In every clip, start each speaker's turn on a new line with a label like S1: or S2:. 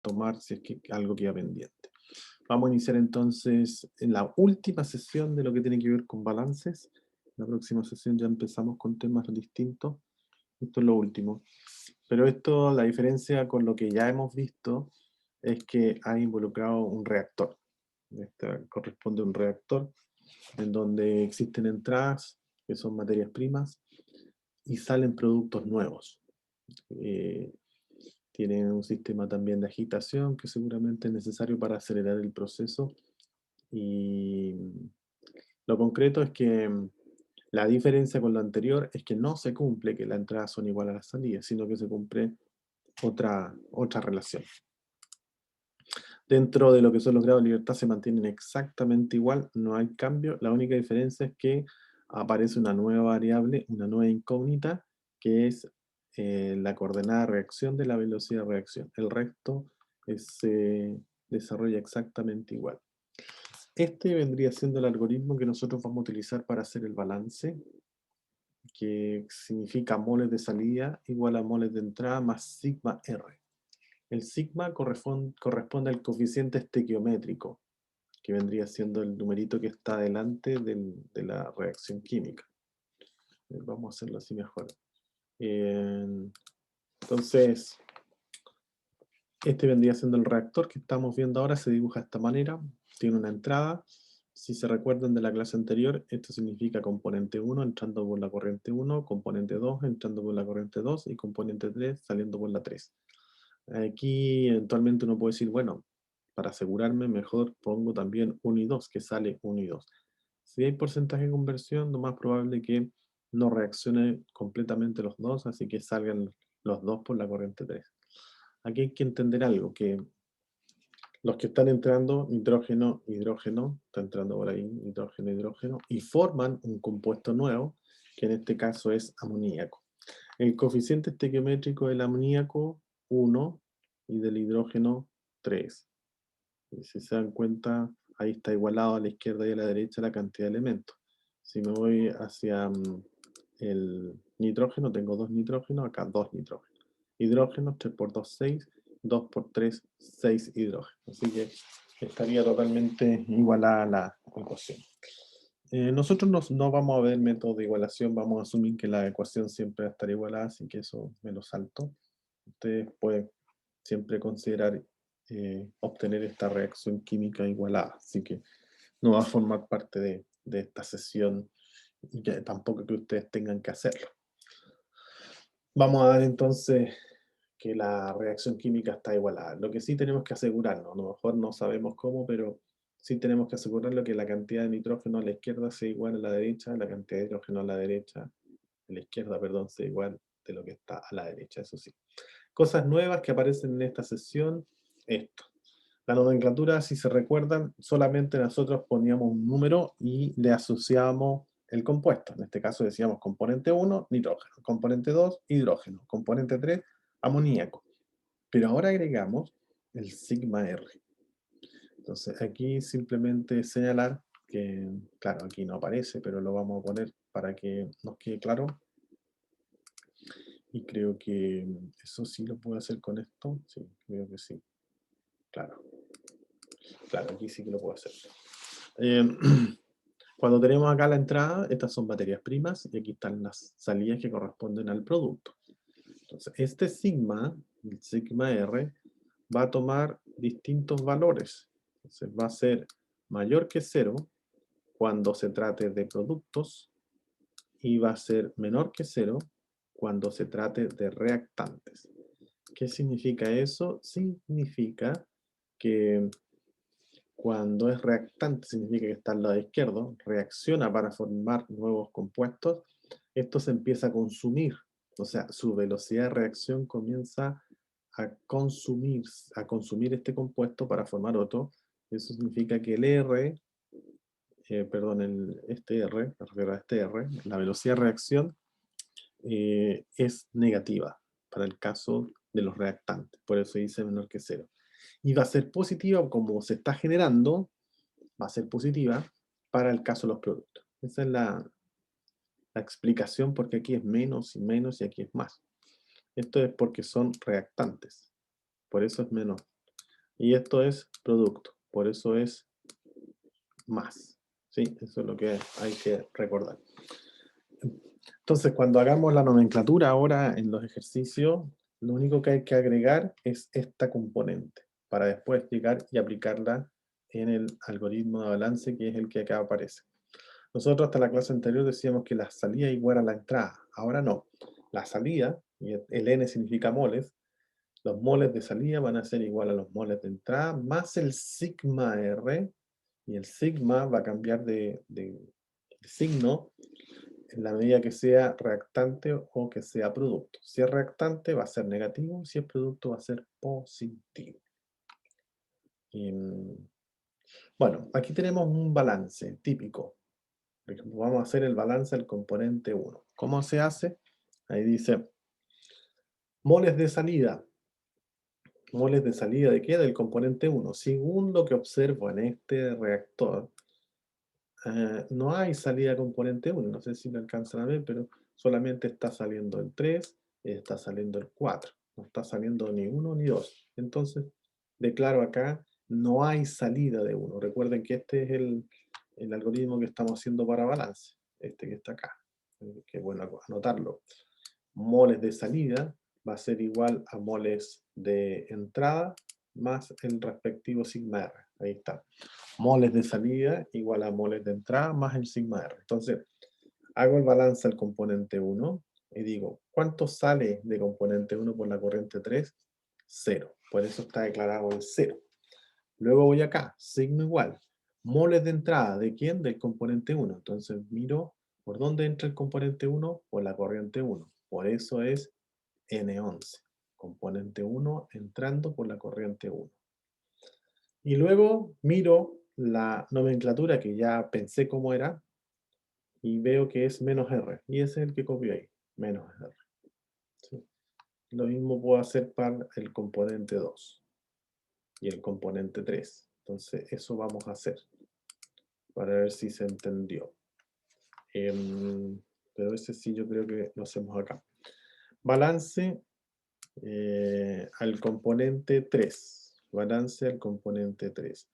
S1: tomar si es que algo queda pendiente. Vamos a iniciar entonces en la última sesión de lo que tiene que ver con balances. La próxima sesión ya empezamos con temas distintos. Esto es lo último. Pero esto, la diferencia con lo que ya hemos visto, es que ha involucrado un reactor. Este corresponde a un reactor en donde existen entradas, que son materias primas, y salen productos nuevos. Eh, Tienen un sistema también de agitación que seguramente es necesario para acelerar el proceso. Y lo concreto es que la diferencia con lo anterior es que no se cumple que las entradas son iguales a las salidas, sino que se cumple otra relación. Dentro de lo que son los grados de libertad se mantienen exactamente igual, no hay cambio. La única diferencia es que aparece una nueva variable, una nueva incógnita, que es la coordenada de reacción de la velocidad de reacción. El resto se desarrolla exactamente igual. Este vendría siendo el algoritmo que nosotros vamos a utilizar para hacer el balance, que significa moles de salida igual a moles de entrada más sigma R. El sigma corresponde al coeficiente estequiométrico, que vendría siendo el numerito que está delante de la reacción química. Vamos a hacerlo así mejor. Entonces, este vendría siendo el reactor que estamos viendo ahora, se dibuja de esta manera, tiene una entrada. Si se recuerdan de la clase anterior, esto significa componente 1 entrando por la corriente 1, componente 2 entrando por la corriente 2 y componente 3 saliendo por la 3. Aquí eventualmente uno puede decir, bueno, para asegurarme mejor pongo también 1 y 2, que sale 1 y 2. Si hay porcentaje de conversión, lo más probable es que no reaccione completamente los dos, así que salgan los dos por la corriente 3. Aquí hay que entender algo, que los que están entrando, nitrógeno, hidrógeno, está entrando por ahí, nitrógeno, hidrógeno, y forman un compuesto nuevo, que en este caso es amoníaco. El coeficiente estequiométrico del amoníaco, 1, y del hidrógeno, 3. Y si se dan cuenta, ahí está igualado a la izquierda y a la derecha la cantidad de elementos. Si me voy hacia el nitrógeno, tengo 2 nitrógenos, acá 2 nitrógenos. Hidrógeno, 3 por 2, 6, 2 por 3, 6 hidrógenos. Así que estaría totalmente igualada la ecuación. Nosotros no vamos a ver método de igualación, vamos a asumir que la ecuación siempre va a estar igualada, así que eso me lo salto. Ustedes pueden siempre considerar obtener esta reacción química igualada, así que no va a formar parte de esta sesión y que tampoco que ustedes tengan que hacerlo. Vamos a ver entonces que la reacción química está igualada. Lo que sí tenemos que asegurarnos, a lo mejor no sabemos cómo, pero sí tenemos que asegurarlo que la cantidad de nitrógeno a la izquierda sea igual a la derecha, la cantidad de hidrógeno a la derecha, a la izquierda, perdón, sea igual de lo que está a la derecha, eso sí. Cosas nuevas que aparecen en esta sesión, esto. La nomenclatura, si se recuerdan, solamente nosotros poníamos un número y le asociábamos el compuesto. En este caso decíamos componente 1, nitrógeno, componente 2, hidrógeno, componente 3, amoníaco. Pero ahora agregamos el sigma R. Entonces aquí simplemente señalar que, claro, aquí no aparece, pero lo vamos a poner para que nos quede claro. Y creo que eso sí lo puedo hacer con esto. Sí, creo que sí. Claro. Claro, aquí sí que lo puedo hacer. Eh, Cuando tenemos acá la entrada, estas son materias primas y aquí están las salidas que corresponden al producto. Entonces, este sigma, el sigma R, va a tomar distintos valores. Entonces, va a ser mayor que 0 cuando se trate de productos y va a ser menor que 0 cuando se trate de reactantes. ¿Qué significa eso? Significa que cuando es reactante, significa que está al lado izquierdo, reacciona para formar nuevos compuestos, esto se empieza a consumir, o sea, su velocidad de reacción comienza a consumir este compuesto para formar otro. Eso significa que el R, este R, me refiero a este R, la velocidad de reacción es negativa para el caso de los reactantes, por eso dice menor que 0. Y va a ser positiva como se está generando, va a ser positiva para el caso de los productos. Esa es la explicación porque aquí es menos y menos y aquí es más. Esto es porque son reactantes. Por eso es menos. Y esto es producto, por eso es más. ¿Sí? Eso es lo que hay que recordar. Entonces, cuando hagamos la nomenclatura ahora en los ejercicios, lo único que hay que agregar es esta componente, para después llegar y aplicarla en el algoritmo de balance, que es el que acá aparece. Nosotros hasta la clase anterior decíamos que la salida igual a la entrada. Ahora no. La salida, y el N significa moles, los moles de salida van a ser igual a los moles de entrada, más el sigma R, y el sigma va a cambiar de signo en la medida que sea reactante o que sea producto. Si es reactante va a ser negativo, si es producto va a ser positivo. Y, bueno, aquí tenemos un balance típico. Por ejemplo, vamos a hacer el balance del componente 1. ¿Cómo se hace? Ahí dice, moles de salida. ¿Moles de salida de qué? Del componente 1. Según lo que observo en este reactor, no hay salida componente 1. No sé si lo alcanzan a ver, pero solamente está saliendo el 3, está saliendo el 4. No está saliendo ni 1 ni 2. Entonces, declaro acá, no hay salida de 1. Recuerden que este es el algoritmo que estamos haciendo para balance. Este que está acá. Que bueno anotarlo. Moles de salida va a ser igual a moles de entrada más el respectivo sigma R. Ahí está. Moles de salida igual a moles de entrada más el sigma R. Entonces, hago el balance al componente 1 y digo, ¿cuánto sale de componente 1 por la corriente 3? 0. Por eso está declarado el 0. Luego voy acá, sigma igual. Moles de entrada, ¿de quién? Del componente 1. Entonces miro por dónde entra el componente 1, por la corriente 1. Por eso es N11. Componente 1 entrando por la corriente 1. Y luego miro la nomenclatura que ya pensé cómo era y veo que es menos R. Y ese es el que copio ahí, menos R. ¿Sí? Lo mismo puedo hacer para el componente 2 y el componente 3. Entonces eso vamos a hacer para ver si se entendió. Pero ese sí yo creo que lo hacemos acá. Balance al componente 3. Balance al componente 3.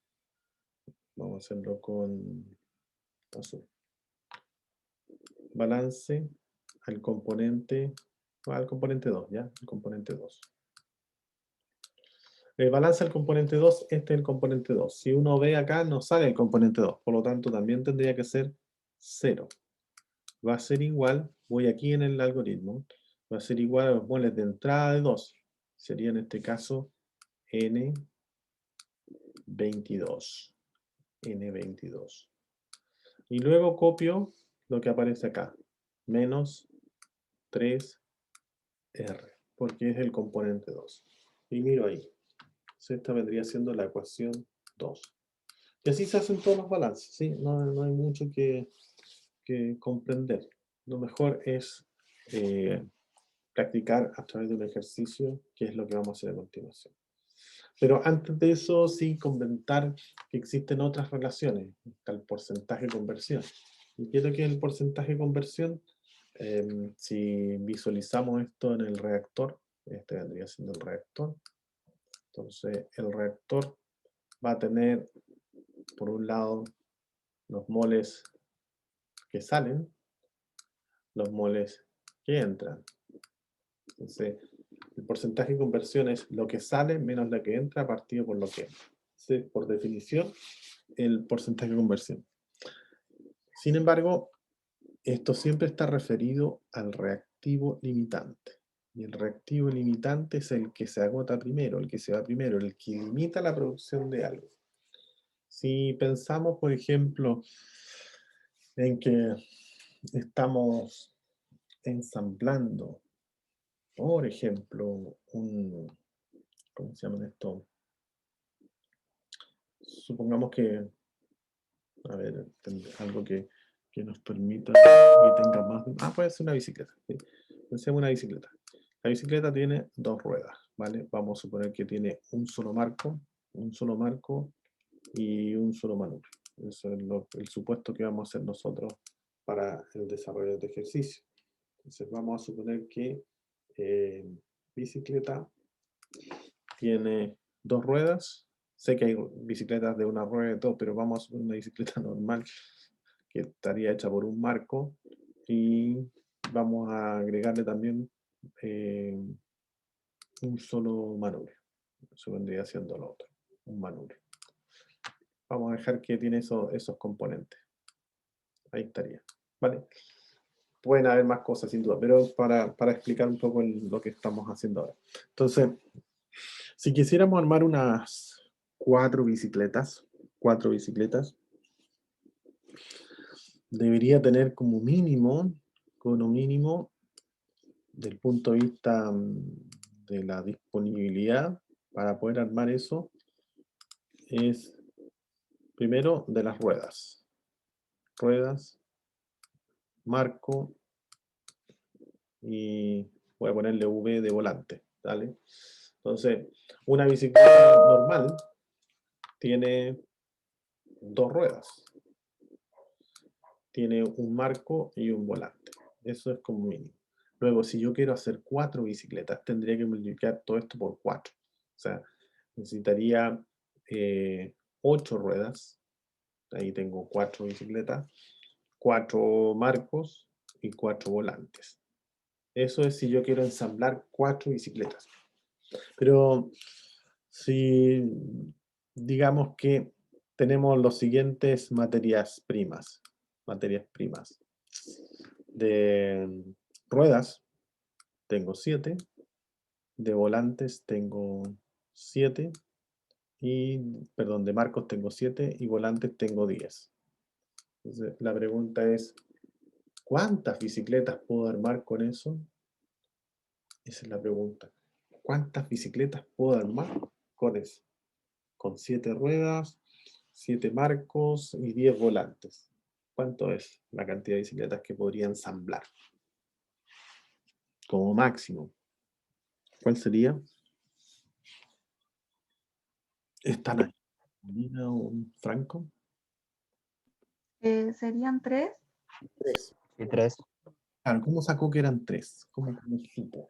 S1: Vamos a hacerlo con azul. Balance al componente 2, ¿ya? El componente 2. El balance al componente 2, este es el componente 2. Si uno ve acá, no sale el componente 2, por lo tanto también tendría que ser 0. Va a ser igual, voy aquí en el algoritmo, va a ser igual a los moles de entrada de 2. Sería en este caso N22. N22. Y luego copio lo que aparece acá, menos 3R, porque es el componente 2. Y miro ahí. Esta vendría siendo la ecuación 2. Y así se hacen todos los balances, ¿sí? No hay mucho que comprender. Lo mejor es practicar a través de un ejercicio, que es lo que vamos a hacer a continuación. Pero antes de eso, sí, comentar que existen otras relaciones. Está el porcentaje de conversión. ¿Y qué es lo que es el porcentaje de conversión? Si visualizamos esto en el reactor, este vendría siendo el reactor. Entonces, el reactor va a tener, por un lado, los moles que salen, los moles que entran. Entonces, el porcentaje de conversión es lo que sale menos lo que entra partido por lo que entra. Entonces, por definición, el porcentaje de conversión. Sin embargo, esto siempre está referido al reactivo limitante. Y el reactivo limitante es el que se agota primero, el que se va primero, el que limita la producción de algo. Si pensamos, por ejemplo, en que estamos ensamblando, por ejemplo, ¿cómo se llama esto? Supongamos que, a ver, algo que nos permita que tenga más de... puede ser una bicicleta. ¿Sí? Pensemos una bicicleta. La bicicleta tiene 2 ruedas, ¿vale? Vamos a suponer que tiene un solo marco y un solo manubrio. Eso es el supuesto que vamos a hacer nosotros para el desarrollo de este ejercicio. Entonces vamos a suponer que bicicleta tiene 2 ruedas Sé que hay bicicletas de una rueda y todo, pero vamos a una bicicleta normal que estaría hecha por un marco y vamos a agregarle también un solo manubrio. Eso vendría siendo lo otro, un manubrio. Vamos a dejar que tiene esos componentes. Ahí estaría. ¿Vale? Pueden haber más cosas sin duda, pero para explicar un poco lo que estamos haciendo ahora. Entonces, si quisiéramos armar unas 4 bicicletas, debería tener como mínimo, del punto de vista de la disponibilidad para poder armar eso, es primero de las ruedas. Ruedas, marco y voy a ponerle V de volante, ¿vale? Entonces, una bicicleta normal tiene 2 ruedas, tiene un marco y un volante. Eso es como mínimo. Luego, si yo quiero hacer 4 bicicletas, tendría que multiplicar todo esto por 4. O sea, necesitaría 8 ruedas. Ahí tengo 4 bicicletas, 4 marcos y 4 volantes. Eso es si yo quiero ensamblar 4 bicicletas. Pero si digamos que tenemos los siguientes materias primas. De ruedas tengo 7, de volantes tengo 7 y, perdón, de marcos tengo 7 y volantes tengo 10. Entonces, la pregunta es, ¿cuántas bicicletas puedo armar con eso? Esa es la pregunta. ¿Cuántas bicicletas puedo armar con eso? Con 7 ruedas, 7 marcos y 10 volantes. ¿Cuánto es la cantidad de bicicletas que podría ensamblar? Como máximo. ¿Cuál sería? ¿Están ahí? ¿Nina o Franco?
S2: ¿Serían 3?
S1: 3.
S3: Y 3.
S1: Claro, ¿cómo sacó que eran 3? ¿Cómo supo?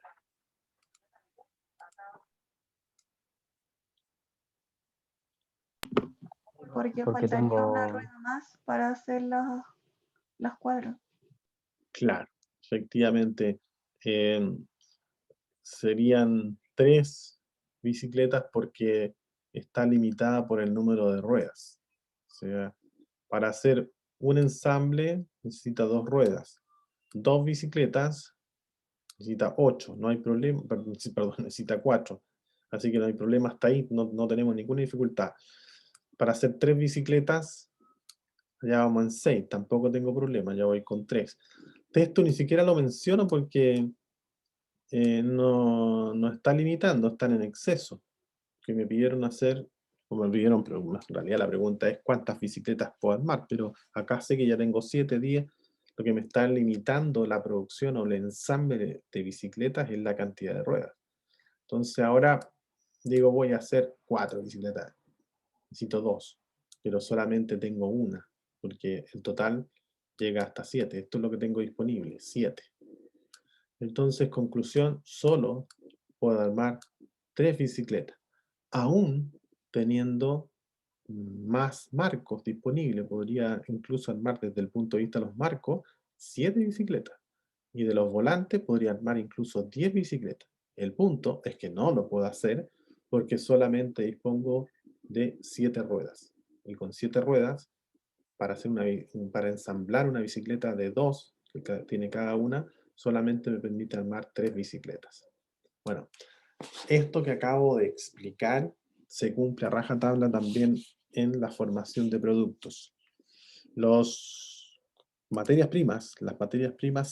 S2: Porque
S3: Porque
S2: faltaría una
S3: tengo,
S2: rueda más para hacer las cuadras.
S1: Claro, efectivamente. eh, Serían 3 bicicletas porque está limitada por el número de ruedas. O sea, para hacer un ensamble necesita 2 ruedas. 2 bicicletas necesita 8, no hay problema, perdón, necesita 4. Así que no hay problema hasta ahí, no tenemos ninguna dificultad. Para hacer 3 bicicletas, ya vamos en 6, tampoco tengo problema, ya voy con 3. Esto ni siquiera lo menciono porque no está limitando, están en exceso. Que me pidieron hacer, o me pidieron, pero en realidad la pregunta es cuántas bicicletas puedo armar, pero acá sé que ya tengo 7 días, lo que me está limitando la producción o el ensamble de bicicletas es la cantidad de ruedas. Entonces ahora digo voy a hacer 4 bicicletas, necesito 2, pero solamente tengo una, porque el total llega hasta 7, esto es lo que tengo disponible, 7. Entonces, conclusión, solo puedo armar 3 bicicletas, aún teniendo más marcos disponibles. Podría incluso armar desde el punto de vista de los marcos 7 bicicletas. Y de los volantes podría armar incluso 10 bicicletas. El punto es que no lo puedo hacer porque solamente dispongo de 7 ruedas. Y con 7 ruedas, para ensamblar una bicicleta de 2, que tiene cada una, solamente me permite armar 3 bicicletas. Bueno, esto que acabo de explicar se cumple a rajatabla también en la formación de productos. Las materias primas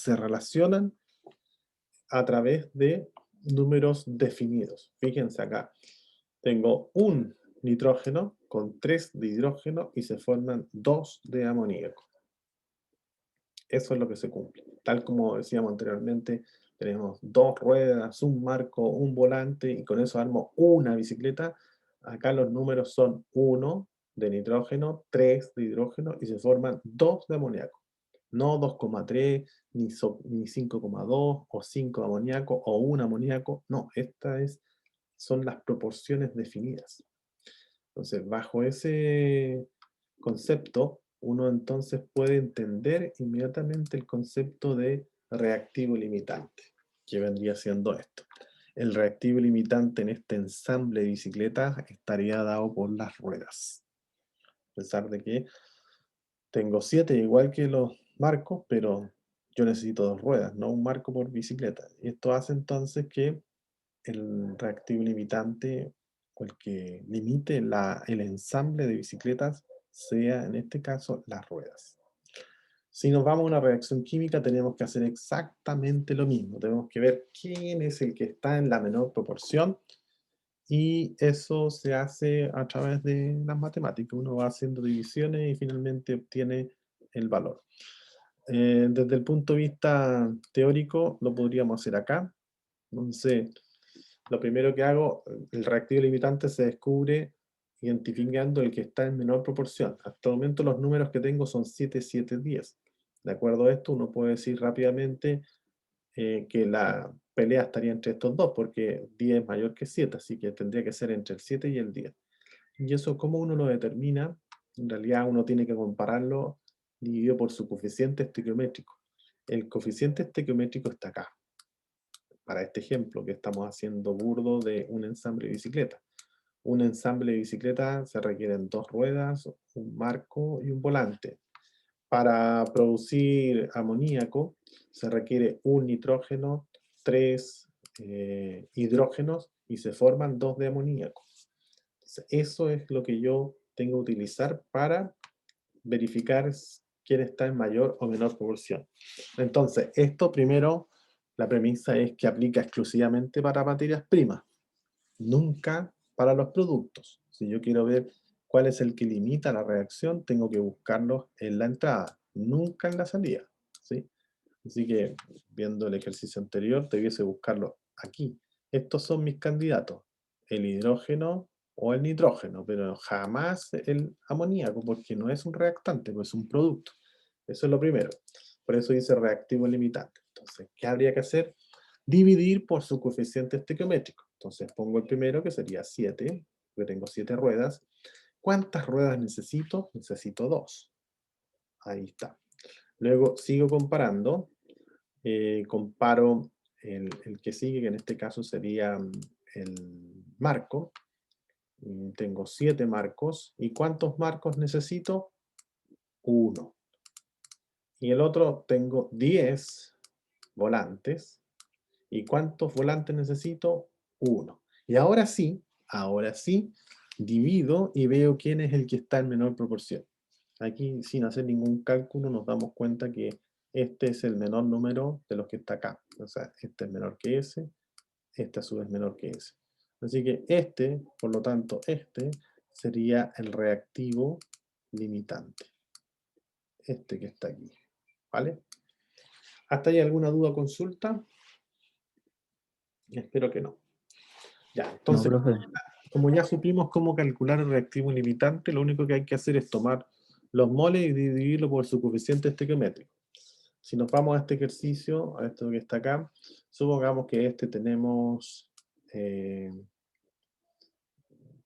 S1: se relacionan a través de números definidos. Fíjense acá, tengo un nitrógeno con 3 de hidrógeno y se forman 2 de amoníaco. Eso es lo que se cumple. Tal como decíamos anteriormente, tenemos 2 ruedas, un marco, un volante y con eso armo una bicicleta. Acá los números son 1 de nitrógeno, 3 de hidrógeno y se forman 2 de amoníaco. No 2,3 ni 5,2 o 5 de amoníaco o 1 amoníaco. No, estas son las proporciones definidas. Entonces, bajo ese concepto, uno entonces puede entender inmediatamente el concepto de reactivo limitante, que vendría siendo esto. El reactivo limitante en este ensamble de bicicletas estaría dado por las ruedas. A pesar de que tengo 7 igual que los marcos, pero yo necesito 2 ruedas, no un marco por bicicleta. Y esto hace entonces que el reactivo limitante o el que limite el ensamble de bicicletas sea, en este caso, las ruedas. Si nos vamos a una reacción química, tenemos que hacer exactamente lo mismo. Tenemos que ver quién es el que está en la menor proporción y eso se hace a través de las matemáticas. Uno va haciendo divisiones y finalmente obtiene el valor. Desde el punto de vista teórico, lo podríamos hacer acá. Entonces, lo primero que hago, el reactivo limitante se descubre identificando el que está en menor proporción. Hasta el momento los números que tengo son 7, 7, 10. De acuerdo a esto, uno puede decir rápidamente que la pelea estaría entre estos dos, porque 10 es mayor que 7, así que tendría que ser entre el 7 y el 10. ¿Y eso cómo uno lo determina? En realidad uno tiene que compararlo dividido por su coeficiente estequiométrico. El coeficiente estequiométrico está acá, para este ejemplo que estamos haciendo burdo de un ensamble de bicicleta. Un ensamble de bicicleta se requieren 2 ruedas, un marco y un volante. Para producir amoníaco se requiere un nitrógeno, 3 hidrógenos y se forman 2 de amoníaco. Entonces, eso es lo que yo tengo que utilizar para verificar quién está en mayor o menor proporción. Entonces, esto primero, la premisa es que aplica exclusivamente para materias primas, nunca para los productos. Si yo quiero ver cuál es el que limita la reacción, tengo que buscarlo en la entrada, nunca en la salida, ¿sí? Así que, viendo el ejercicio anterior, debiese buscarlo aquí. Estos son mis candidatos, el hidrógeno o el nitrógeno, pero jamás el amoníaco, porque no es un reactante, pues es un producto. Eso es lo primero. Por eso dice reactivo limitante. Entonces, ¿qué habría que hacer? Dividir por su coeficiente estequiométrico. Entonces, pongo el primero, que sería 7, porque tengo 7 ruedas. ¿Cuántas ruedas necesito? Necesito 2. Ahí está. Luego sigo comparando. Comparo el que sigue, que en este caso sería el marco. Tengo 7 marcos. ¿Y cuántos marcos necesito? 1. Y el otro tengo 10 volantes. ¿Y cuántos volantes necesito? 1. Y ahora sí, divido y veo quién es el que está en menor proporción. Aquí, sin hacer ningún cálculo, nos damos cuenta que este es el menor número de los que está acá. O sea, este es menor que ese, este a su vez menor que ese. Así que este, por lo tanto, este sería el reactivo limitante. Este que está aquí. ¿Vale? ¿Hasta ahí alguna duda o consulta? Espero que no. Ya,
S3: No,
S1: entonces,
S3: profe.
S1: como ya supimos cómo calcular el reactivo limitante, lo único que hay que hacer es tomar los moles y dividirlo por su coeficiente estequiométrico. Si nos vamos a este ejercicio, a esto que está acá, supongamos que este tenemos,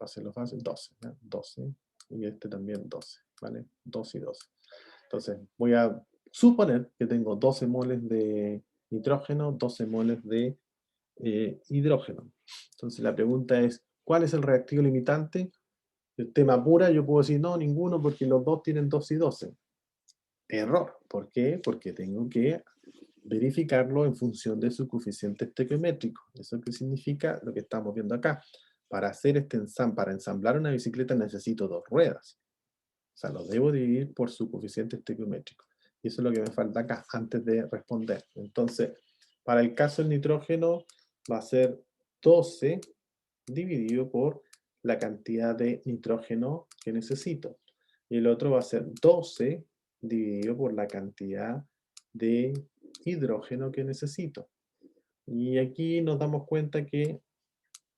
S1: va a ser lo fácil, 12, ¿no? 12, y este también 12, ¿vale? 12 y 12. Entonces, voy a suponer que tengo 12 moles de nitrógeno, 12 moles de hidrógeno. Entonces, la pregunta es, ¿cuál es el reactivo limitante? El tema pura, yo puedo decir, no, ninguno, porque los dos tienen 12 y 12. Error. ¿Por qué? Porque tengo que verificarlo en función de su coeficiente estequiométrico. ¿Eso qué significa? Lo que estamos viendo acá. Para hacer este para ensamblar una bicicleta necesito 2 ruedas. O sea, lo debo dividir por su coeficiente estequiométrico. Y eso es lo que me falta acá, antes de responder. Entonces, para el caso del nitrógeno, va a ser 12 dividido por la cantidad de nitrógeno que necesito. Y el otro va a ser 12 dividido por la cantidad de hidrógeno que necesito. Y aquí nos damos cuenta que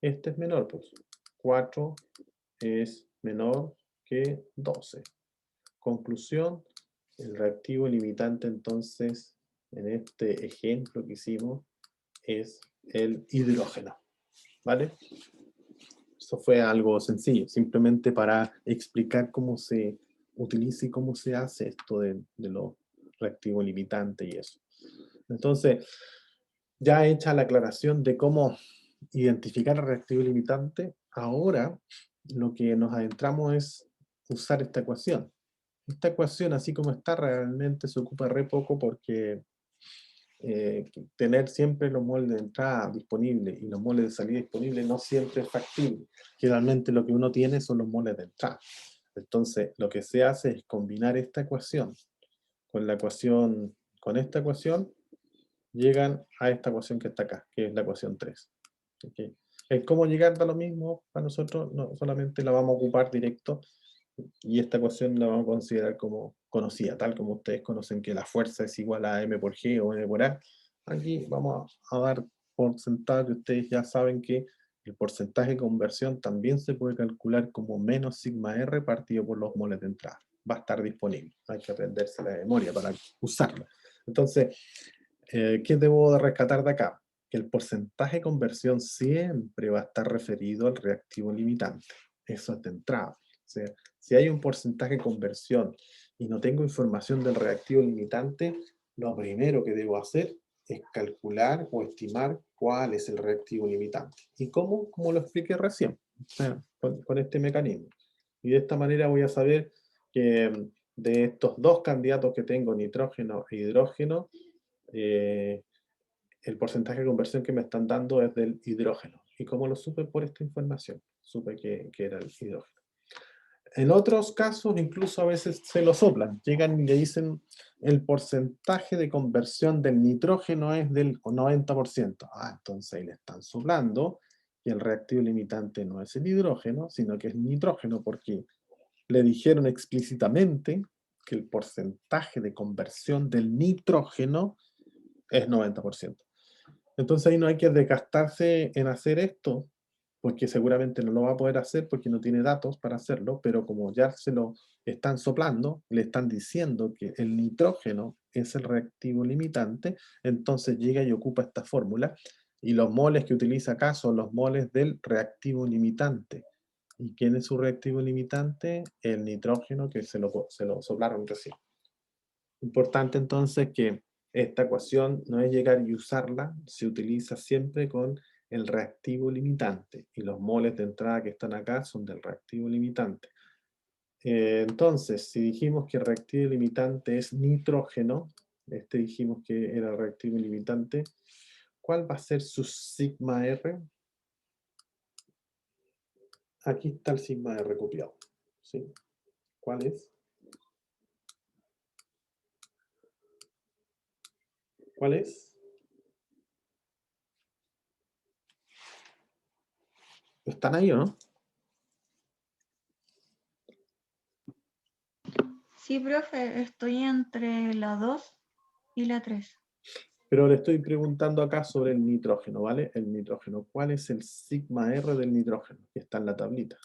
S1: este es menor, pues 4 es menor que 12. Conclusión, el reactivo limitante entonces, en este ejemplo que hicimos, es el hidrógeno. ¿Vale? Eso fue algo sencillo, simplemente para explicar cómo se utiliza y cómo se hace esto de los reactivos limitantes y eso. Entonces, ya hecha la aclaración de cómo identificar el reactivo limitante, ahora lo que nos adentramos es usar esta ecuación. Esta ecuación, así como está, realmente se ocupa re poco porque tener siempre los moles de entrada disponibles y los moles de salida disponibles no siempre es factible. Generalmente lo que uno tiene son los moles de entrada. Entonces, lo que se hace es combinar esta ecuación con la ecuación, con esta ecuación, llegan a esta ecuación que está acá, que es la ecuación 3. ¿Okay? El cómo llegar da lo mismo para nosotros, no solamente la vamos a ocupar directo, y esta ecuación la vamos a considerar como conocida, tal como ustedes conocen que la fuerza es igual a m por g o m por a. Aquí vamos a dar por sentado que ustedes ya saben que el porcentaje de conversión también se puede calcular como menos sigma r partido por los moles de entrada. Va a estar disponible, hay que aprenderse la memoria para usarla. Entonces, ¿qué debo de rescatar de acá? Que el porcentaje de conversión siempre va a estar referido al reactivo limitante. Eso es de entrada. O sea, si hay un porcentaje de conversión y no tengo información del reactivo limitante, lo primero que debo hacer es calcular o estimar cuál es el reactivo limitante. ¿Y cómo? Como lo expliqué recién, o sea, con este mecanismo. Y de esta manera voy a saber que de estos dos candidatos que tengo, nitrógeno e hidrógeno, el porcentaje de conversión que me están dando es del hidrógeno. ¿Y cómo lo supe? Por esta información. Supe que era el hidrógeno. En otros casos, incluso a veces se lo soplan. Llegan y le dicen el porcentaje de conversión del nitrógeno es del 90%. Ah, entonces ahí le están soplando y el reactivo limitante no es el hidrógeno, sino que es nitrógeno, porque le dijeron explícitamente que el porcentaje de conversión del nitrógeno es 90%. Entonces ahí no hay que desgastarse en hacer esto, porque seguramente no lo va a poder hacer porque no tiene datos para hacerlo, pero como ya se lo están soplando, le están diciendo que el nitrógeno es el reactivo limitante, entonces llega y ocupa esta fórmula, y los moles que utiliza acá son los moles del reactivo limitante. ¿Y quién es su reactivo limitante? El nitrógeno que se lo soplaron recién. Importante entonces que esta ecuación no es llegar y usarla, se utiliza siempre con el reactivo limitante y los moles de entrada que están acá son del reactivo limitante. Entonces, si dijimos que el reactivo limitante es nitrógeno, este dijimos que era el reactivo limitante, ¿cuál va a ser su sigma R? Aquí está el sigma R copiado. ¿Sí? ¿Cuál es? ¿Cuál es? ¿Están ahí o no?
S2: Sí, profe, estoy entre la 2 y la 3.
S1: Pero le estoy preguntando acá sobre el nitrógeno, ¿vale? El nitrógeno. ¿Cuál es el sigma R del nitrógeno? Que está en la tablita.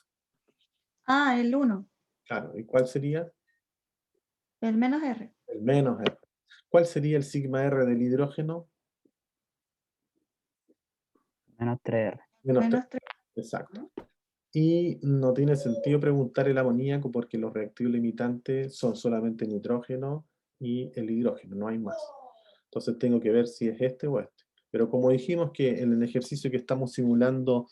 S2: Ah, el 1,
S1: Claro. ¿Y cuál sería?
S2: el menos R,
S1: El menos R. ¿Cuál sería el sigma R del hidrógeno?
S3: Menos 3R.
S1: Menos 3.
S2: menos 3.
S1: Exacto. Y no tiene sentido preguntar el amoníaco porque los reactivos limitantes son solamente nitrógeno y el hidrógeno, no hay más. Entonces tengo que ver si es este o este. Pero como dijimos que en el ejercicio que estamos simulando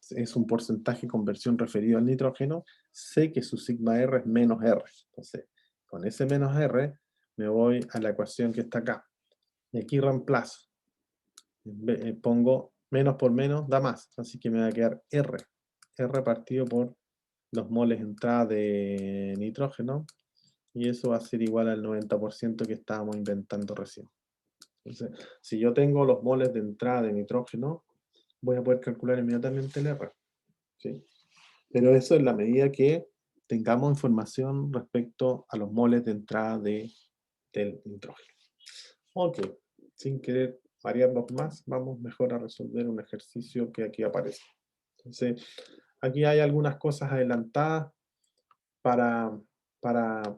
S1: es un porcentaje de conversión referido al nitrógeno, sé que su sigma R es menos R. Entonces, con ese menos R me voy a la ecuación que está acá. Y aquí reemplazo. Pongo menos por menos, da más. Así que me va a quedar R. R partido por los moles de entrada de nitrógeno. Y eso va a ser igual al 90% que estábamos inventando recién. Entonces, si yo tengo los moles de entrada de nitrógeno, voy a poder calcular inmediatamente el R. ¿Sí? Pero eso en la medida que tengamos información respecto a los moles de entrada del nitrógeno. Ok, sin querer variarlos más, vamos mejor a resolver un ejercicio que aquí aparece. Entonces, aquí hay algunas cosas adelantadas para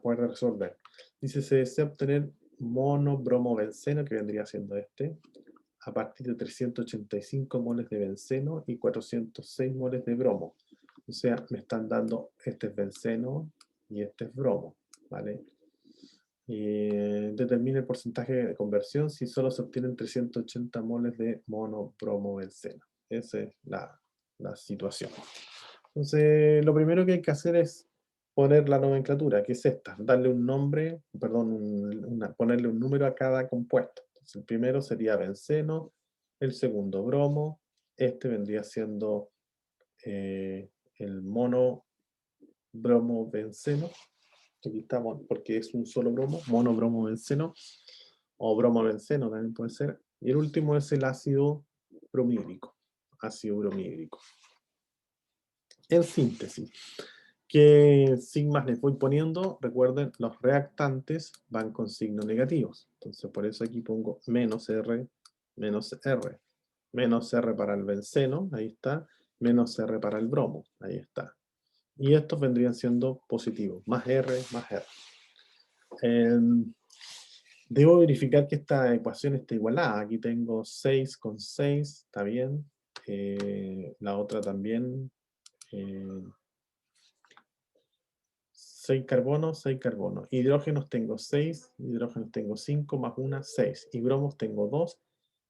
S1: poder resolver. Dice, se desea obtener monobromobenceno, que vendría siendo este, a partir de 385 moles de benceno y 406 moles de bromo. O sea, me están dando, este es benceno y este es bromo, ¿vale? Y determina el porcentaje de conversión si solo se obtienen 380 moles de monobromobenceno. Esa es la situación. Entonces, lo primero que hay que hacer es poner la nomenclatura, que es esta, darle un nombre, perdón, ponerle un número a cada compuesto. Entonces, el primero sería benceno, el segundo bromo, este vendría siendo el monobromobenceno. Aquí estamos, porque es un solo bromo, monobromobenceno, o bromobenceno también puede ser. Y el último es el ácido bromídrico. Ácido bromídrico. En síntesis, ¿qué sigmas les voy poniendo? Recuerden, los reactantes van con signos negativos. Entonces, por eso aquí pongo menos R, menos R. Menos R para el benceno, ahí está. Menos R para el bromo, ahí está. Y estos vendrían siendo positivos, más R, más R. Debo verificar que esta ecuación está igualada. Aquí tengo 6 con 6, está bien. La otra también. 6 carbonos, 6 carbonos. Hidrógenos tengo 6, hidrógenos tengo 5, más 1, 6. Y bromos tengo 2.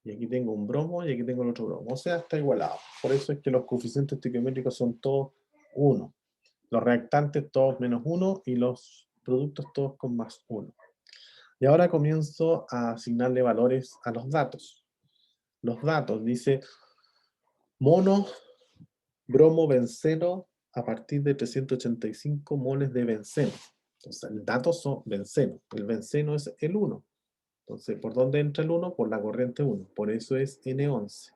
S1: Y aquí tengo un bromo y aquí tengo el otro bromo. O sea, está igualado. Por eso es que los coeficientes estequiométricos son todos 1. Los reactantes todos menos 1 y los productos todos con más 1. Y ahora comienzo a asignarle valores a los datos. Los datos, dice mono, bromo, benceno, a partir de 385 moles de benceno. Entonces, el dato son benceno. El benceno es el 1. Entonces, ¿por dónde entra el 1? Por la corriente 1. Por eso es N11.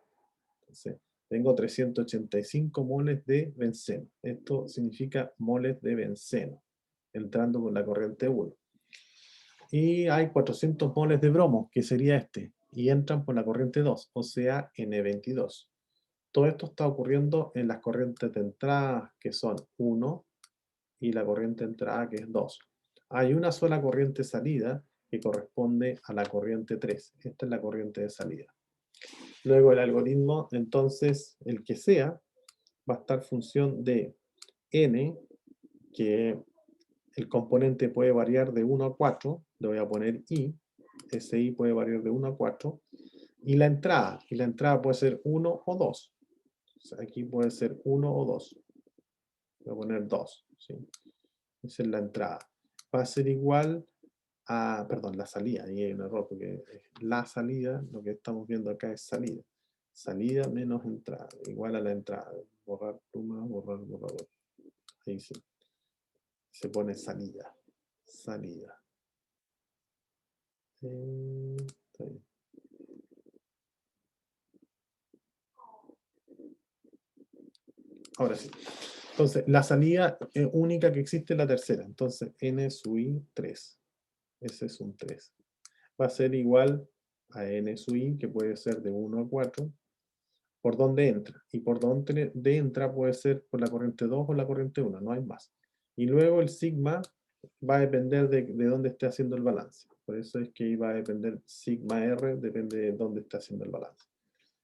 S1: Entonces, tengo 385 moles de benceno. Esto significa moles de benceno, entrando por la corriente 1. Y hay 400 moles de bromo, que sería este, y entran por la corriente 2, o sea, N22. Todo esto está ocurriendo en las corrientes de entrada, que son 1, y la corriente de entrada, que es 2. Hay una sola corriente de salida, que corresponde a la corriente 3. Esta es la corriente de salida. Luego el algoritmo, entonces, el que sea, va a estar función de n, que el componente puede variar de 1 a 4, le voy a poner i, ese i puede variar de 1 a 4, y la entrada puede ser 1 o 2. O sea, aquí puede ser 1 o 2. Voy a poner 2, ¿sí? Esa es la entrada. Va a ser igual a, perdón, la salida, ahí hay un error, porque la salida, lo que estamos viendo acá es salida. Salida menos entrada, igual a la entrada. Borrar pluma, borrar borrador. Ahí sí. Se pone salida. Salida. Está bien. Ahora sí. Entonces, la salida única que existe es la tercera. Entonces, n sub i 3. Ese es un 3. Va a ser igual a n sub i, que puede ser de 1 a 4, por donde entra. Y por donde entra puede ser por la corriente 2 o la corriente 1, no hay más. Y luego el sigma va a depender de dónde esté haciendo el balance. Por eso es que va a depender sigma r, depende de dónde esté haciendo el balance.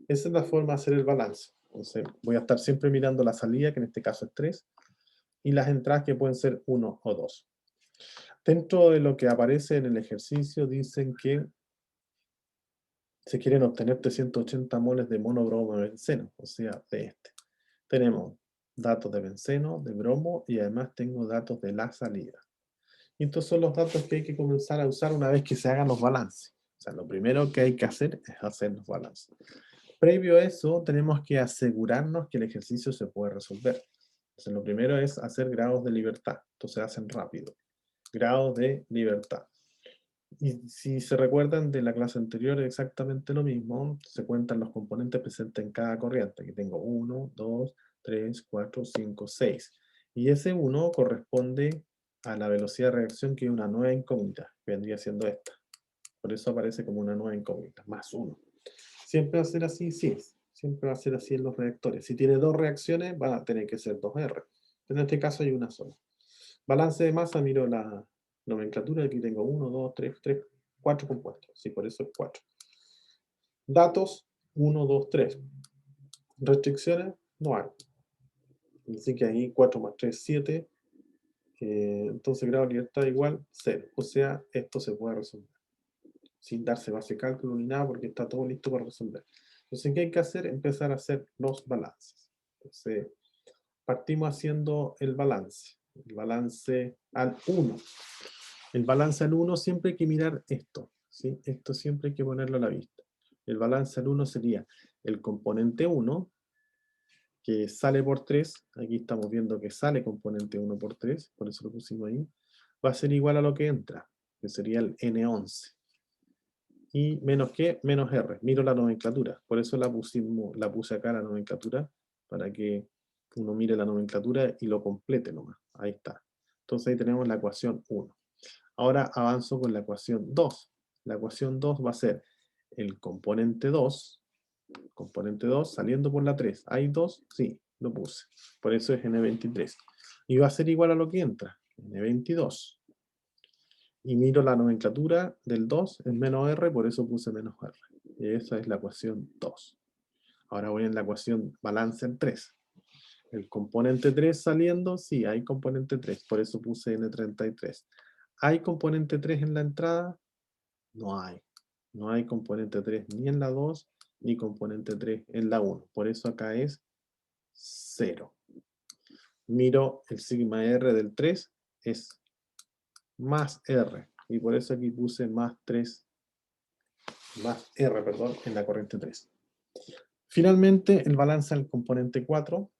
S1: Esa es la forma de hacer el balance. Entonces voy a estar siempre mirando la salida, que en este caso es 3, y las entradas, que pueden ser 1 o 2. Dentro de lo que aparece en el ejercicio, dicen que se quieren obtener 380 moles de monobromo de benceno, o sea, de este. Tenemos datos de benceno, de bromo, y además tengo datos de la salida. Y estos son los datos que hay que comenzar a usar una vez que se hagan los balances. O sea, lo primero que hay que hacer es hacer los balances. Previo a eso, tenemos que asegurarnos que el ejercicio se puede resolver. Entonces, lo primero es hacer grados de libertad. Entonces, hacen rápido. Grados de libertad. Y si se recuerdan de la clase anterior, es exactamente lo mismo. Se cuentan los componentes presentes en cada corriente. Aquí tengo 1, 2, 3, 4, 5, 6. Y ese 1 corresponde a la velocidad de reacción, que es una nueva incógnita, que vendría siendo esta. Por eso aparece como una nueva incógnita, más 1. ¿Siempre va a ser así? Sí. Siempre va a ser así en los reactores. Si tiene dos reacciones, van a tener que ser 2R. En este caso hay una sola. Balance de masa, miro la nomenclatura. Aquí tengo 1, 2, 3, 4 compuestos. Sí, por eso es 4. Datos, 1, 2, 3. Restricciones, no hay. Así que ahí 4 más 3, 7. Entonces grado de libertad igual 0. O sea, esto se puede resolver. Sin darse base de cálculo ni nada, porque está todo listo para resolver. Entonces, ¿qué hay que hacer? Empezar a hacer los balances. Entonces, partimos haciendo el balance. El balance al 1. El balance al 1 siempre hay que mirar esto. ¿Sí? Esto siempre hay que ponerlo a la vista. El balance al 1 sería el componente 1, que sale por 3. Aquí estamos viendo que sale componente 1 por 3, por eso lo pusimos ahí. Va a ser igual a lo que entra, que sería el N11. Y menos que, menos R. Miro la nomenclatura. Por eso la puse acá la nomenclatura, para que uno mire la nomenclatura y lo complete nomás. Ahí está. Entonces ahí tenemos la ecuación 1. Ahora avanzo con la ecuación 2. La ecuación 2 va a ser el componente 2 saliendo por la 3. ¿Hay 2? Sí, lo puse. Por eso es N23. Y va a ser igual a lo que entra, N22. Y miro la nomenclatura del 2, es menos R, por eso puse menos R. Y esa es la ecuación 2. Ahora voy en la ecuación balance en 3. El componente 3 saliendo, sí, hay componente 3, por eso puse N33. ¿Hay componente 3 en la entrada? No hay. No hay componente 3 ni en la 2, ni componente 3 en la 1. Por eso acá es 0. Miro el sigma R del 3, es más R. Y por eso aquí puse más 3, más R, perdón, en la corriente 3. Finalmente, el balance al componente 4,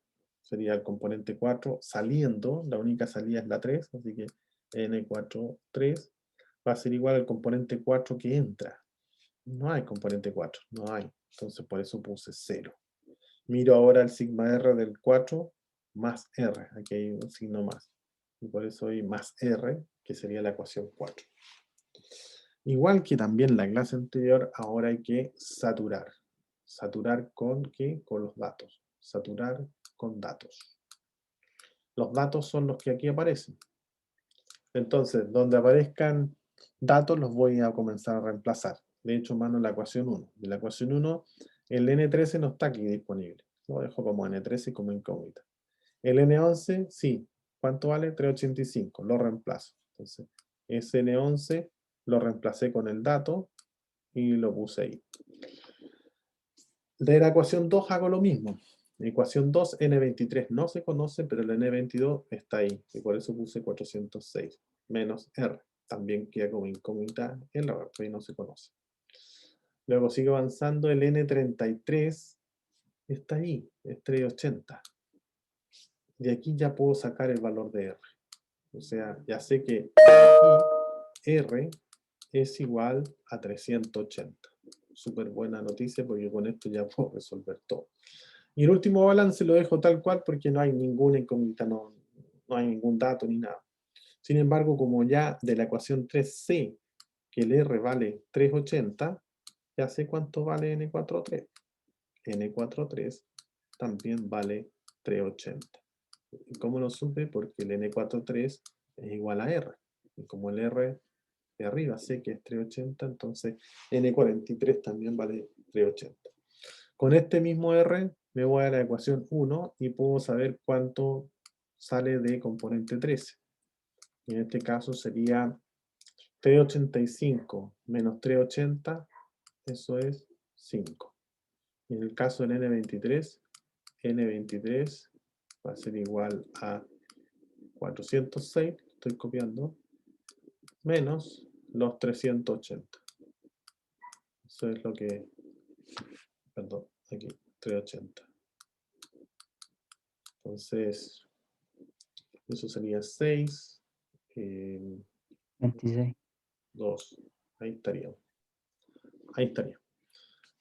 S1: sería el componente 4 saliendo, la única salida es la 3, así que N4, 3, va a ser igual al componente 4 que entra. No hay componente 4, no hay. Entonces por eso puse 0. Miro ahora el sigma R del 4 más R. Aquí hay un signo más. Y por eso hay más R, que sería la ecuación 4. Igual que también la clase anterior, ahora hay que saturar. ¿Saturar con qué? Con los datos. Saturar con datos. Los datos son los que aquí aparecen. Entonces, donde aparezcan datos los voy a comenzar a reemplazar. De hecho, mano en la ecuación 1. De la ecuación 1, el N13 no está aquí disponible. Lo dejo como N13 y como incógnita. El N11, sí. ¿Cuánto vale? 385. Lo reemplazo. Entonces, ese N11 lo reemplacé con el dato y lo puse ahí. De la ecuación 2 hago lo mismo. Ecuación 2, N23 no se conoce, pero el N22 está ahí. Y por eso puse 406 menos R. También queda como incógnita el R, porque no se conoce. Luego sigue avanzando, el N33 está ahí, es 380. De aquí ya puedo sacar el valor de R. O sea, ya sé que aquí R es igual a 380. Súper buena noticia porque con esto ya puedo resolver todo. Y el último balance lo dejo tal cual porque no hay ninguna incógnita, no hay ningún dato ni nada. Sin embargo, como ya de la ecuación 3 sé que el R vale 380, ya sé cuánto vale N43. N43 también vale 380. ¿Y cómo lo supe? Porque el N43 es igual a R. Y como el R de arriba sé que es 380, entonces N43 también vale 380. Con este mismo R me voy a la ecuación 1 y puedo saber cuánto sale de componente 13. Y en este caso sería 385 menos 380, eso es 5. Y en el caso del N23, N23 va a ser igual a 406, estoy copiando, menos los 380. Eso es lo que, perdón, aquí, 380. Entonces, eso sería 6,
S3: 26.
S1: 2. Ahí estaría. Ahí estaría.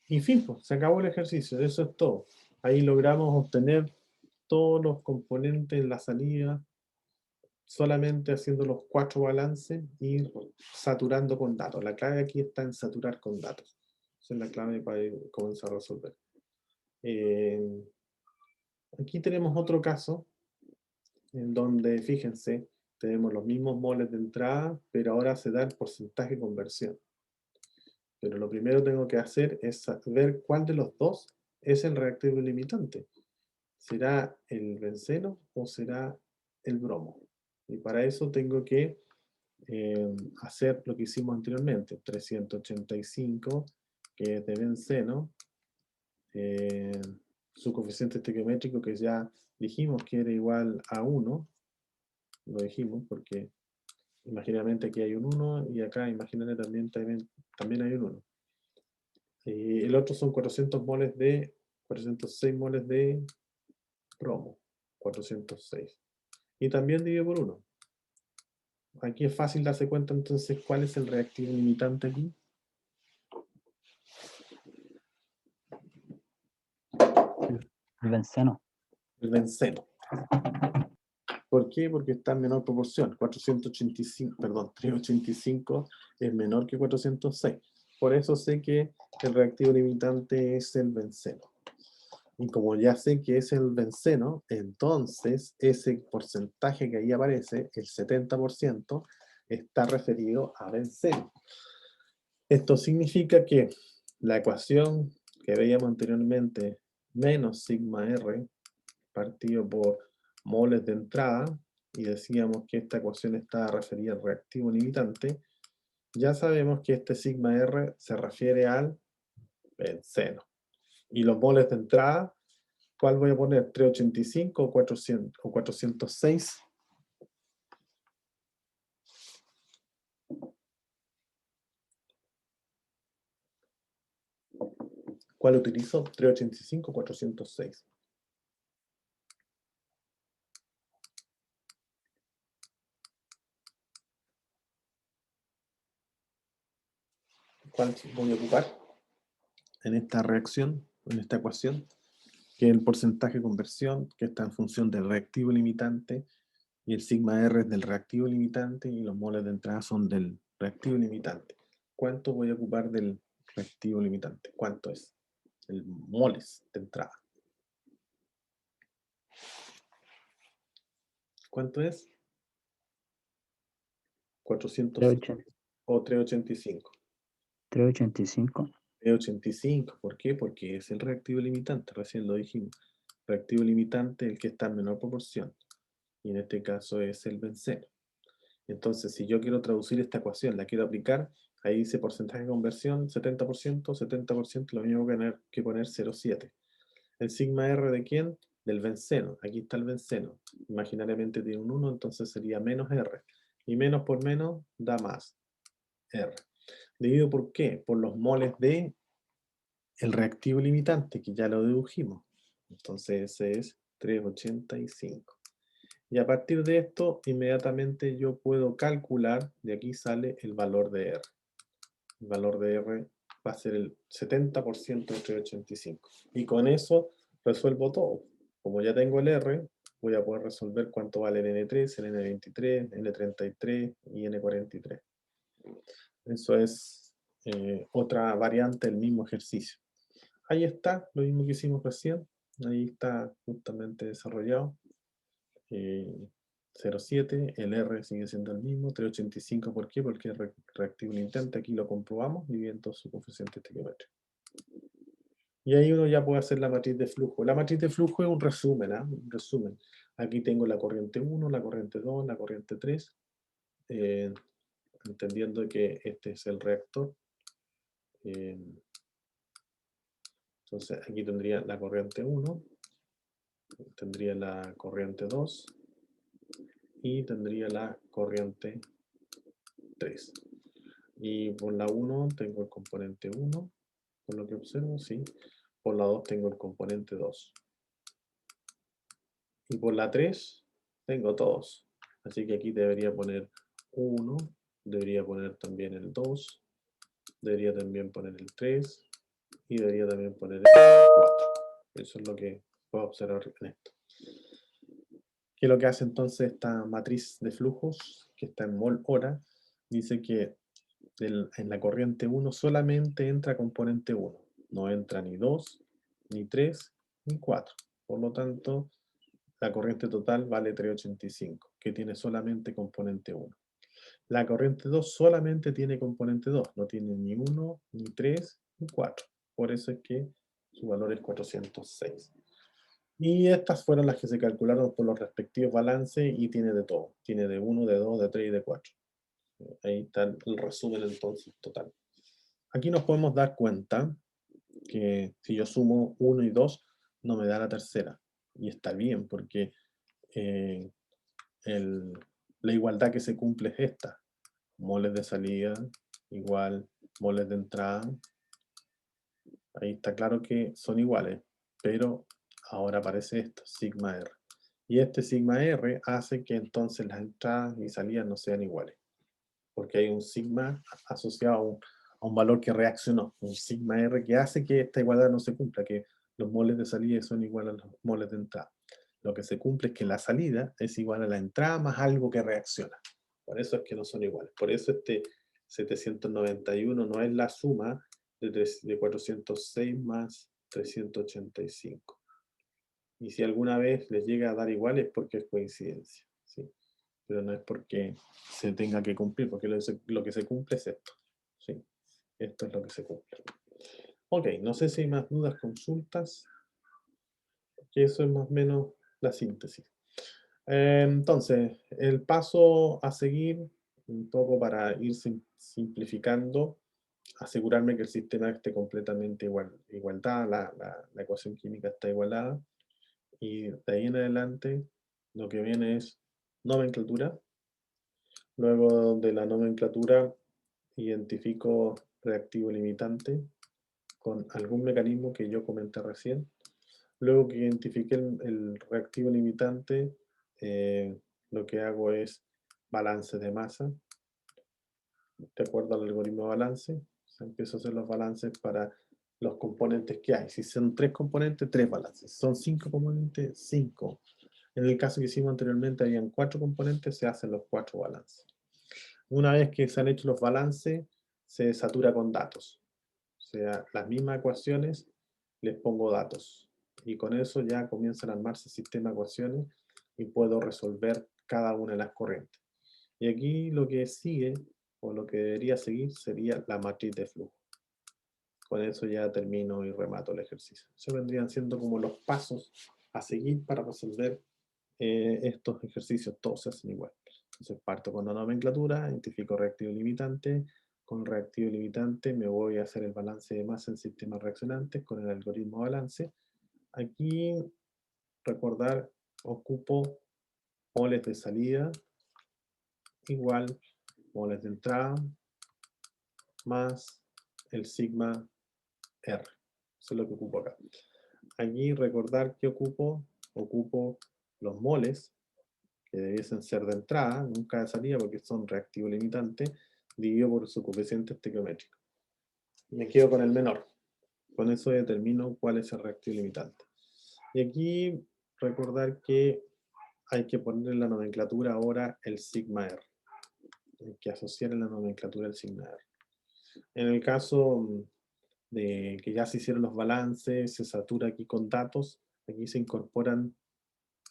S1: Y fin, pues, se acabó el ejercicio. Eso es todo. Ahí logramos obtener todos los componentes en la salida, solamente haciendo los 4 balances y saturando con datos. La clave aquí está en saturar con datos. Esa es la clave para comenzar a resolver. Aquí tenemos otro caso en donde, fíjense, tenemos los mismos moles de entrada, pero ahora se da el porcentaje de conversión. Pero lo primero que tengo que hacer es ver cuál de los dos es el reactivo limitante. ¿Será el benceno o será el bromo? Y para eso tengo que hacer lo que hicimos anteriormente. 385, que es de benceno. Su coeficiente estequiométrico, que ya dijimos que era igual a 1. Lo dijimos porque imaginariamente aquí hay un 1 y acá imaginariamente también hay un 1. El otro son 406 moles de bromo. 406. Y también divide por 1. Aquí es fácil darse cuenta entonces cuál es el reactivo limitante aquí.
S3: El benceno.
S1: El benceno. ¿Por qué? Porque está en menor proporción. 385 es menor que 406. Por eso sé que el reactivo limitante es el benceno. Y como ya sé que es el benceno, entonces ese porcentaje que ahí aparece, el 70%, está referido a benceno. Esto significa que la ecuación que veíamos anteriormente, menos sigma R, partido por moles de entrada, y decíamos que esta ecuación está referida al reactivo limitante, ya sabemos que este sigma R se refiere al benceno. Y los moles de entrada, ¿cuál voy a poner? ¿385 o 406? ¿Cuál utilizo? 385 o 406. ¿Cuál voy a ocupar en esta reacción, en esta ecuación? Que es el porcentaje de conversión, que está en función del reactivo limitante, y el sigma R es del reactivo limitante, y los moles de entrada son del reactivo limitante. ¿Cuánto voy a ocupar del reactivo limitante? ¿Cuánto es? El moles de entrada. ¿Cuánto es? 400 o 385.
S3: 385.
S1: 385, ¿por qué? Porque es el reactivo limitante, recién lo dijimos. Reactivo limitante, el que está en menor proporción. Y en este caso es el benceno. Entonces, si yo quiero traducir esta ecuación, la quiero aplicar, ahí dice porcentaje de conversión, 70%, 70%, lo mismo que poner 0,7. ¿El sigma R de quién? Del benceno. Aquí está el benceno. Imaginariamente tiene un 1, entonces sería menos R. Y menos por menos da más R. ¿Debido por qué? Por los moles de el reactivo limitante, que ya lo dedujimos. Entonces ese es 385. Y a partir de esto, inmediatamente yo puedo calcular, de aquí sale el valor de R. El valor de R va a ser el 70% de 385. Y con eso resuelvo todo. Como ya tengo el R, voy a poder resolver cuánto vale el N3, el N23, N33 y N43. Eso es otra variante del mismo ejercicio. Ahí está, lo mismo que hicimos recién. Ahí está justamente desarrollado. 0,7, el R sigue siendo el mismo, 385, ¿por qué? Porque es reactivo limitante, aquí lo comprobamos, dividiendo su coeficiente estequiométrico. Y ahí uno ya puede hacer la matriz de flujo. La matriz de flujo es un resumen, ¿eh? Un resumen. Aquí tengo la corriente 1, la corriente 2, la corriente 3, entendiendo que este es el reactor. Entonces aquí tendría la corriente 1, tendría la corriente 2 y tendría la corriente 3. Y por la 1 tengo el componente 1, por lo que observo, sí. Por la 2 tengo el componente 2. Y por la 3 tengo todos. Así que aquí debería poner 1, debería poner también el 2, debería también poner el 3 y debería también poner el 4. Eso es lo que puedo observar en esto. ¿Qué es lo que hace entonces esta matriz de flujos, que está en mol hora? Dice que en la corriente 1 solamente entra componente 1. No entra ni 2, ni 3, ni 4. Por lo tanto, la corriente total vale 385, que tiene solamente componente 1. La corriente 2 solamente tiene componente 2, no tiene ni 1, ni 3, ni 4. Por eso es que su valor es 406. Y estas fueron las que se calcularon por los respectivos balances y tiene de todo. Tiene de 1, de 2, de 3 y de 4. Ahí está el resumen entonces total. Aquí nos podemos dar cuenta que si yo sumo 1 y 2, no me da la tercera. Y está bien, porque la igualdad que se cumple es esta. Moles de salida igual moles de entrada. Ahí está claro que son iguales, pero ahora aparece esto, sigma R. Y este sigma R hace que entonces las entradas y salidas no sean iguales, porque hay un sigma asociado a un valor que reaccionó, un sigma R que hace que esta igualdad no se cumpla, que los moles de salida son iguales a los moles de entrada. Lo que se cumple es que la salida es igual a la entrada más algo que reacciona. Por eso es que no son iguales. Por eso este 791 no es la suma de 406 más 385. Y si alguna vez les llega a dar igual es porque es coincidencia, ¿sí? Pero no es porque se tenga que cumplir, porque lo que se cumple es esto, ¿sí? Esto es lo que se cumple. Ok, no sé si hay más dudas, consultas, porque eso es más o menos la síntesis. Entonces, el paso a seguir, un poco para ir simplificando, asegurarme que el sistema esté completamente igualdad, la ecuación química está igualada, y de ahí en adelante lo que viene es nomenclatura. Luego de la nomenclatura identifico reactivo limitante con algún mecanismo que yo comenté recién. Luego que identifique el reactivo limitante, lo que hago es balance de masa. De acuerdo al algoritmo de balance, empiezo a hacer los balances para los componentes que hay. Si son 3 componentes, 3 balances. Si son 5 componentes, 5. En el caso que hicimos anteriormente, habían 4 componentes, se hacen los 4 balances. Una vez que se han hecho los balances, se satura con datos. O sea, las mismas ecuaciones, les pongo datos. Y con eso ya comienzan a armarse el sistema de ecuaciones y puedo resolver cada una de las corrientes. Y aquí lo que sigue, o lo que debería seguir, sería la matriz de flujo. Con eso ya termino y remato el ejercicio. Se vendrían siendo como los pasos a seguir para resolver estos ejercicios. Todos se hacen igual. Entonces parto con la nomenclatura, identifico reactivo limitante. Con reactivo limitante me voy a hacer el balance de masa en sistemas reaccionantes con el algoritmo balance. Aquí, recordar, ocupo moles de salida igual moles de entrada más el sigma R. Eso es lo que ocupo acá. Aquí recordar que ocupo los moles, que debiesen ser de entrada, nunca de salida porque son reactivo limitante, dividido por su coeficiente estequiométrico. Me quedo con el menor. Con eso determino cuál es el reactivo limitante. Y aquí recordar que hay que poner en la nomenclatura ahora el sigma R. Hay que asociar en la nomenclatura el sigma R. En el caso de que ya se hicieron los balances, se satura aquí con datos, aquí se incorporan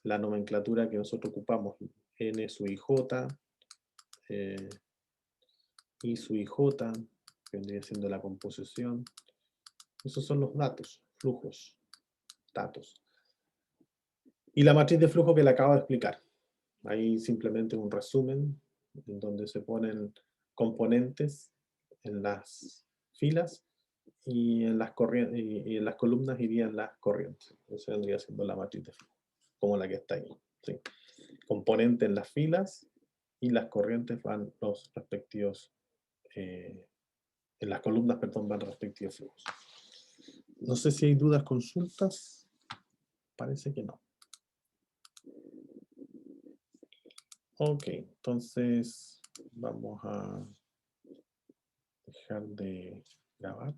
S1: la nomenclatura que nosotros ocupamos, N sub IJ, I sub IJ, que vendría siendo la composición. Esos son los datos, flujos, datos. Y la matriz de flujo que le acabo de explicar. Ahí simplemente un resumen en donde se ponen componentes en las filas y en las, y en las columnas irían las corrientes. Eso vendría siendo la matriz de flujo, como la que está ahí. ¿Sí? Componente en las filas y las corrientes van los respectivos, en las columnas, perdón, van los respectivos flujos. No sé si hay dudas, consultas. Parece que no. Ok, entonces vamos a dejar de grabar.